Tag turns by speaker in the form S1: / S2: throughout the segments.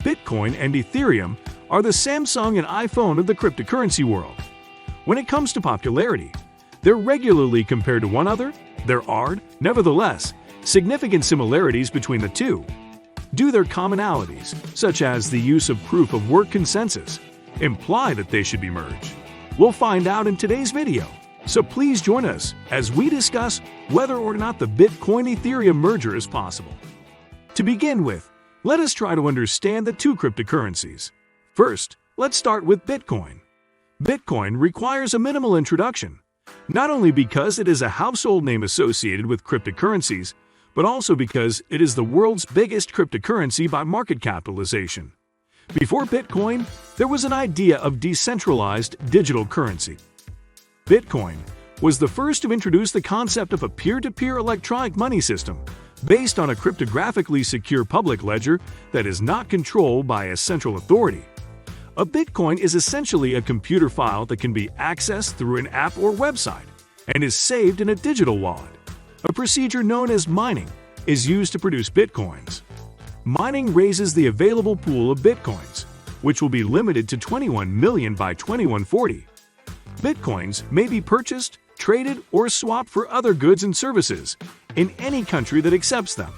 S1: Bitcoin and Ethereum are the Samsung and iPhone of the cryptocurrency world. When it comes to popularity, they're regularly compared to one another. There are, nevertheless, significant similarities between the two, due to their commonalities, such as the use of proof-of-work consensus, imply that they should be merged. We'll find out in today's video, so please join us as we discuss whether or not the Bitcoin-Ethereum merger is possible. To begin with, let us try to understand the two cryptocurrencies. First, let's start with Bitcoin. Bitcoin requires a minimal introduction, not only because it is a household name associated with cryptocurrencies, but also because it is the world's biggest cryptocurrency by market capitalization. Before Bitcoin, there was an idea of decentralized digital currency. Bitcoin was the first to introduce the concept of a peer-to-peer electronic money system based on a cryptographically secure public ledger that is not controlled by a central authority. A Bitcoin is essentially a computer file that can be accessed through an app or website and is saved in a digital wallet. A procedure known as mining is used to produce Bitcoins. Mining raises the available pool of Bitcoins, which will be limited to 21 million by 2140. Bitcoins may be purchased, traded, or swapped for other goods and services in any country that accepts them.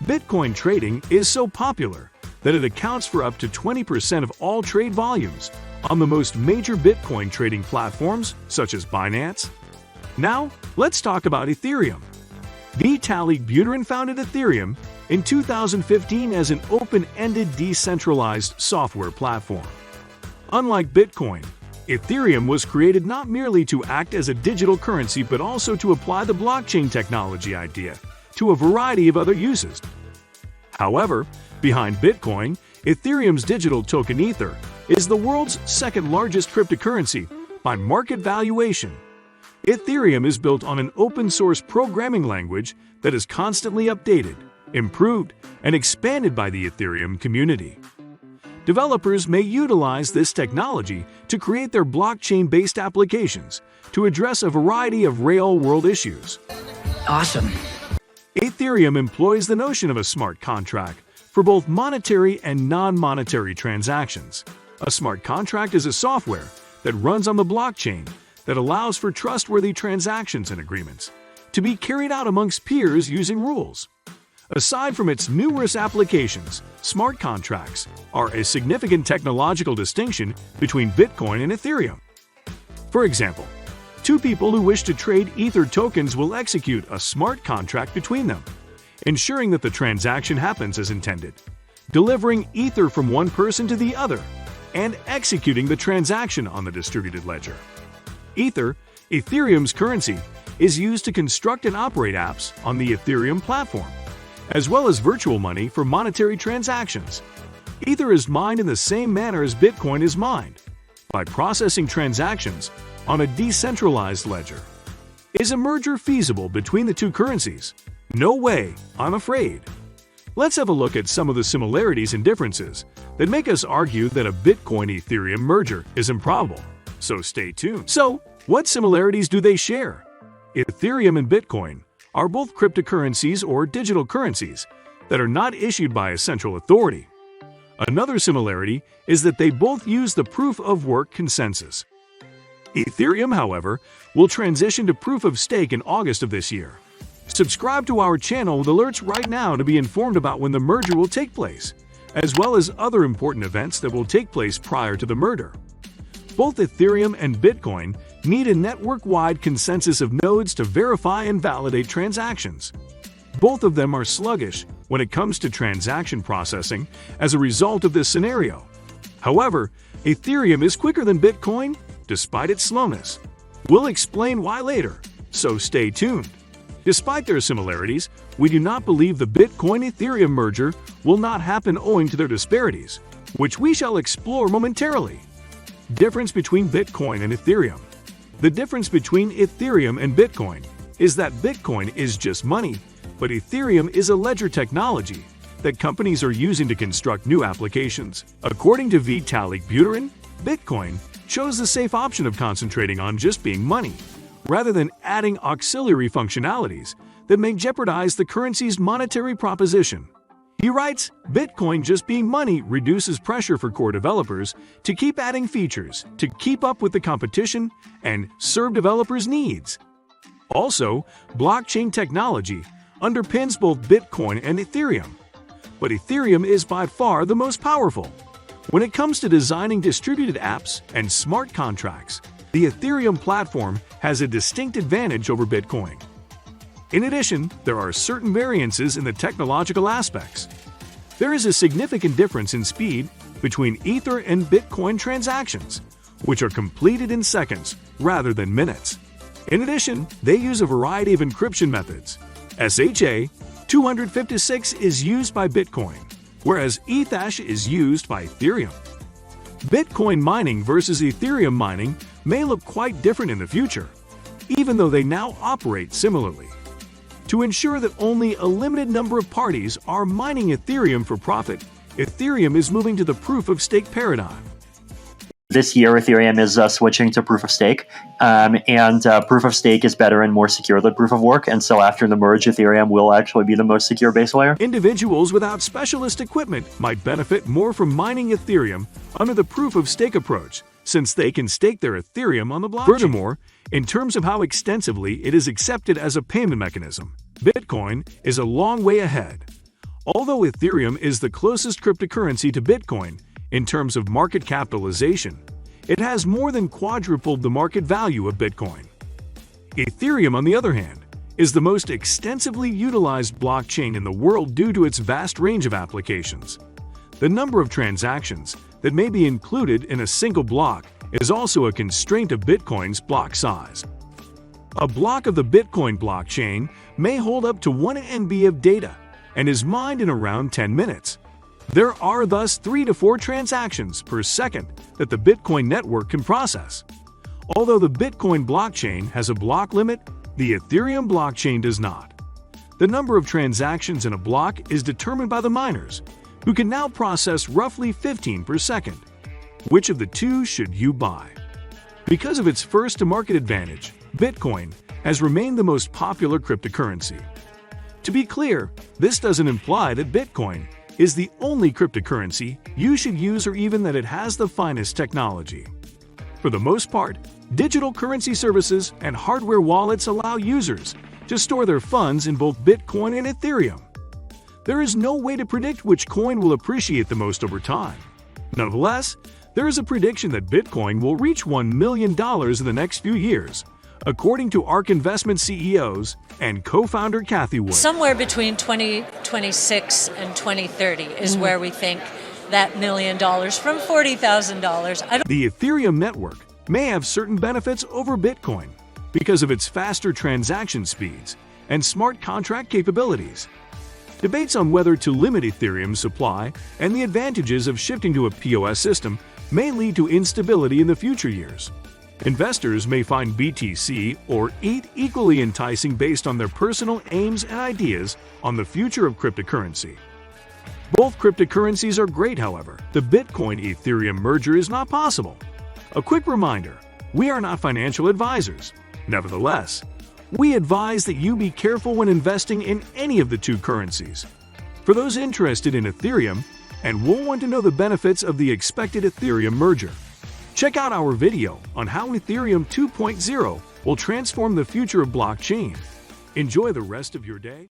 S1: Bitcoin trading is so popular that it accounts for up to 20% of all trade volumes on the most major Bitcoin trading platforms such as Binance. Now, let's talk about Ethereum. Vitalik Buterin founded Ethereum in 2015 as an open-ended decentralized software platform. Unlike Bitcoin, Ethereum was created not merely to act as a digital currency but also to apply the blockchain technology idea to a variety of other uses. However, behind Bitcoin, Ethereum's digital token Ether is the world's second-largest cryptocurrency by market valuation. Ethereum is built on an open-source programming language that is constantly updated, improved, and expanded by the Ethereum community. Developers may utilize this technology to create their blockchain-based applications to address a variety of real-world issues.
S2: Awesome.
S1: Ethereum employs the notion of a smart contract for both monetary and non-monetary transactions. A smart contract is a software that runs on the blockchain that allows for trustworthy transactions and agreements to be carried out amongst peers using rules. Aside from its numerous applications, smart contracts are a significant technological distinction between Bitcoin and Ethereum. For example, two people who wish to trade Ether tokens will execute a smart contract between them, ensuring that the transaction happens as intended, delivering Ether from one person to the other, and executing the transaction on the distributed ledger. Ether, Ethereum's currency, is used to construct and operate apps on the Ethereum platform, as well as virtual money for monetary transactions. Ether is mined in the same manner as Bitcoin is mined, by processing transactions on a decentralized ledger. Is a merger feasible between the two currencies? No way, I'm afraid. Let's have a look at some of the similarities and differences that make us argue that a Bitcoin-Ethereum merger is improbable. So stay tuned. So, what similarities do they share? Ethereum and Bitcoin are both cryptocurrencies or digital currencies that are not issued by a central authority. Another similarity is that they both use the proof-of-work consensus. Ethereum, however, will transition to proof-of-stake in August of this year. Subscribe to our channel with alerts right now to be informed about when the merger will take place, as well as other important events that will take place prior to the merger. Both Ethereum and Bitcoin need a network-wide consensus of nodes to verify and validate transactions. Both of them are sluggish when it comes to transaction processing as a result of this scenario. However, Ethereum is quicker than Bitcoin despite its slowness. We'll explain why later, so stay tuned. Despite their similarities, we do not believe the Bitcoin-Ethereum merger will not happen owing to their disparities, which we shall explore momentarily. Difference between Bitcoin and Ethereum. The difference between Ethereum and Bitcoin is that Bitcoin is just money, but Ethereum is a ledger technology that companies are using to construct new applications. According to Vitalik Buterin, Bitcoin chose the safe option of concentrating on just being money, rather than adding auxiliary functionalities that may jeopardize the currency's monetary proposition. He writes, Bitcoin just being money reduces pressure for core developers to keep adding features, to keep up with the competition, and serve developers' needs. Also, blockchain technology underpins both Bitcoin and Ethereum. But Ethereum is by far the most powerful. When it comes to designing distributed apps and smart contracts, the Ethereum platform has a distinct advantage over Bitcoin. In addition, there are certain variances in the technological aspects. There is a significant difference in speed between Ether and Bitcoin transactions, which are completed in seconds rather than minutes. In addition, they use a variety of encryption methods. SHA-256 is used by Bitcoin, whereas Ethash is used by Ethereum. Bitcoin mining versus Ethereum mining may look quite different in the future, even though they now operate similarly. To ensure that only a limited number of parties are mining Ethereum for profit, Ethereum is moving to the proof-of-stake paradigm.
S2: This year, Ethereum is switching to proof of stake, and proof of stake is better and more secure than proof of work. And so after the merge, Ethereum will actually be the most secure base layer.
S1: Individuals without specialist equipment might benefit more from mining Ethereum under the proof of stake approach, since they can stake their Ethereum on the blockchain. Furthermore, in terms of how extensively it is accepted as a payment mechanism, Bitcoin is a long way ahead. Although Ethereum is the closest cryptocurrency to Bitcoin in terms of market capitalization, it has more than quadrupled the market value of Bitcoin. Ethereum, on the other hand, is the most extensively utilized blockchain in the world due to its vast range of applications. The number of transactions that may be included in a single block is also a constraint of Bitcoin's block size. A block of the Bitcoin blockchain may hold up to 1 MB of data and is mined in around 10 minutes. There are thus 3 to 4 transactions per second that the Bitcoin network can process. Although the Bitcoin blockchain has a block limit, the Ethereum blockchain does not. The number of transactions in a block is determined by the miners, who can now process roughly 15 per second. Which of the two should you buy? Because of its first-to-market advantage, Bitcoin has remained the most popular cryptocurrency. To be clear, this doesn't imply that Bitcoin is the only cryptocurrency you should use or even that it has the finest technology. For the most part, digital currency services and hardware wallets allow users to store their funds in both Bitcoin and Ethereum. There is no way to predict which coin will appreciate the most over time. Nonetheless, there is a prediction that Bitcoin will reach $1 million in the next few years, according to ARK Investment CEOs and co-founder Kathy Wood.
S3: Somewhere between 2026 and 2030 is where we think that $1 million from $40,000.
S1: The Ethereum network may have certain benefits over Bitcoin because of its faster transaction speeds and smart contract capabilities. Debates on whether to limit Ethereum's supply and the advantages of shifting to a POS system may lead to instability in the future years. Investors may find BTC or ETH equally enticing based on their personal aims and ideas on the future of cryptocurrency. Both cryptocurrencies are great, however. The Bitcoin-Ethereum merger is not possible. A quick reminder, we are not financial advisors. Nevertheless, we advise that you be careful when investing in any of the two currencies. For those interested in Ethereum and will want to know the benefits of the expected Ethereum merger, check out our video on how Ethereum 2.0 will transform the future of blockchain. Enjoy the rest of your day.